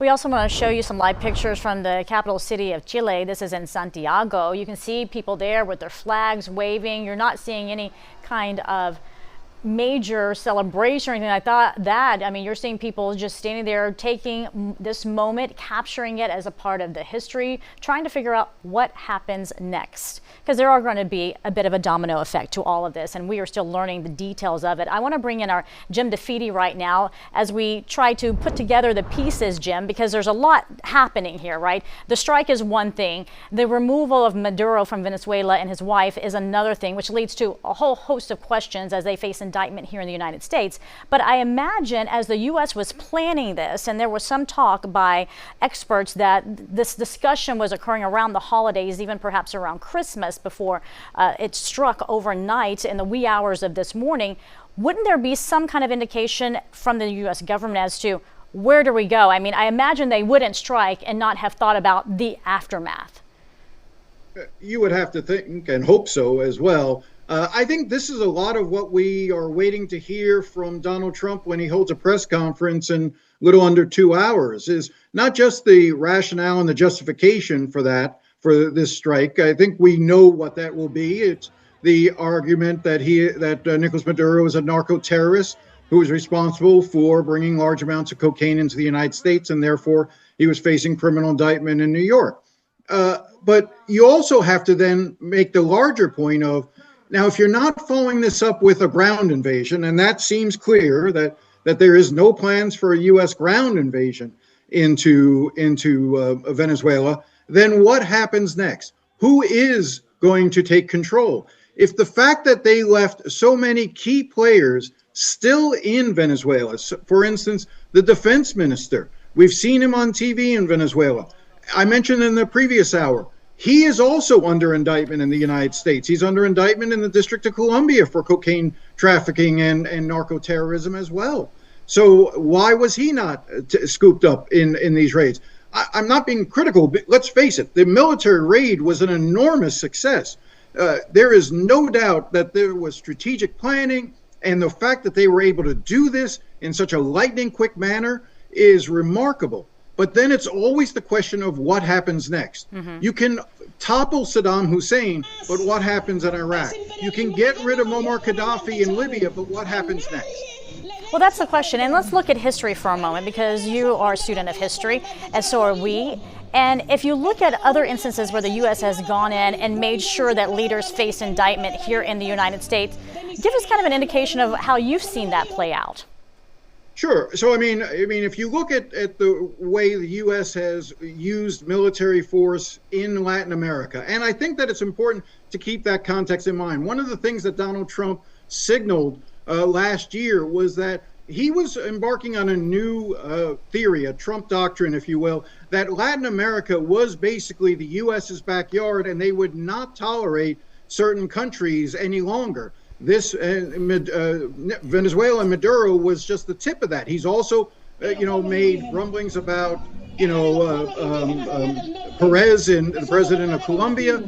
We also want to show you some live pictures from the capital city of Chile. This is in Santiago. You can see people there with their flags waving. You're not seeing any kind of major celebration or anything like that. I mean, you're seeing people just standing there taking this moment, capturing it as a part of the history, trying to figure out what happens next, because there are going to be a bit of a domino effect to all of this, and we are still learning the details of it. I want to bring in our Jim DeFede right now as we try to put together the pieces, Jim, because there's a lot happening here, right? The strike is one thing. The removal of Maduro from Venezuela and his wife is another thing, which leads to a whole host of questions as they face indictment here in the United States. But I imagine as the U.S. was planning this, and there was some talk by experts that this discussion was occurring around the holidays, even perhaps around Christmas, before it struck overnight in the wee hours of this morning. Wouldn't there be some kind of indication from the U.S. government as to where do we go? I mean, I imagine they wouldn't strike and not have thought about the aftermath. You would have to think and hope so as well. I think this is a lot of what we are waiting to hear from Donald Trump when he holds a press conference in little under 2 hours, is not just the rationale and the justification for for this strike. I think we know what that will be. It's the argument that Nicolas Maduro is a narco-terrorist who was responsible for bringing large amounts of cocaine into the United States, and therefore he was facing criminal indictment in New York. But you also have to then make the larger point of, now, if you're not following this up with a ground invasion, and that seems clear that there is no plans for a U.S. ground invasion into Venezuela, then what happens next? Who is going to take control? If the fact that they left so many key players still in Venezuela, for instance, the defense minister, we've seen him on TV in Venezuela. I mentioned in the previous hour, he is also under indictment in the United States. He's under indictment in the District of Columbia for cocaine trafficking and narco-terrorism as well. So why was he not scooped up in these raids? I'm not being critical, but let's face it, the military raid was an enormous success. There is no doubt that there was strategic planning, and the fact that they were able to do this in such a lightning quick manner is remarkable. But then it's always the question of what happens next. You can topple Saddam Hussein, but what happens in Iraq? You can get rid of Muammar Gaddafi in Libya, but what happens next? Well, that's the question. And let's look at history for a moment, because you are a student of history, and so are we. And if you look at other instances where the U.S. has gone in and made sure that leaders face indictment here in the United States, give us kind of an indication of how you've seen that play out. Sure. So, I mean, if you look at the way the U.S. has used military force in Latin America, and I think that it's important to keep that context in mind. One of the things that Donald Trump signaled last year was that he was embarking on a new theory, a Trump doctrine, if you will, that Latin America was basically the U.S.'s backyard, and they would not tolerate certain countries any longer. This Venezuela and Maduro was just the tip of that. He's also, made rumblings about, Perez, and the president of Colombia.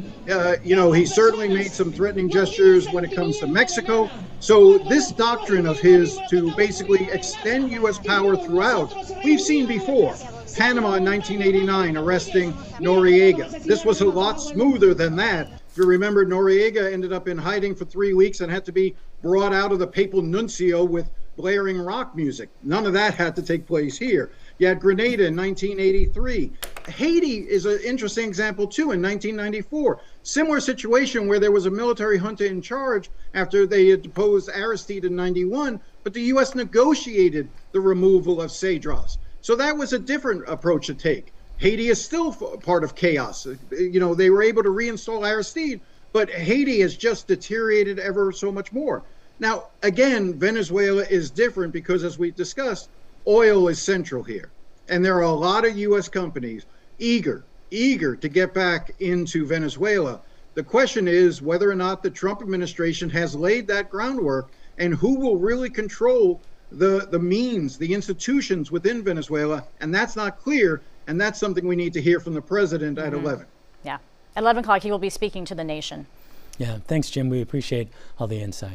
He certainly made some threatening gestures when it comes to Mexico. So this doctrine of his to basically extend U.S. power throughout, we've seen before. Panama in 1989 arresting Noriega. This was a lot smoother than that. If you remember, Noriega ended up in hiding for 3 weeks and had to be brought out of the papal nuncio with blaring rock music. None of that had to take place here. You had Grenada in 1983. Haiti is an interesting example, too, in 1994. Similar situation where there was a military junta in charge after they had deposed Aristide in 91, but the U.S. negotiated the removal of Cedras. So that was a different approach to take. Haiti is still part of chaos. They were able to reinstall Aristide, but Haiti has just deteriorated ever so much more. Now, again, Venezuela is different because, as we've discussed, oil is central here. And there are a lot of U.S. companies eager to get back into Venezuela. The question is whether or not the Trump administration has laid that groundwork, and who will really control the means, the institutions within Venezuela. And that's not clear. And that's something we need to hear from the president at 11. Yeah. At 11 o'clock, he will be speaking to the nation. Yeah. Thanks, Jim. We appreciate all the insight.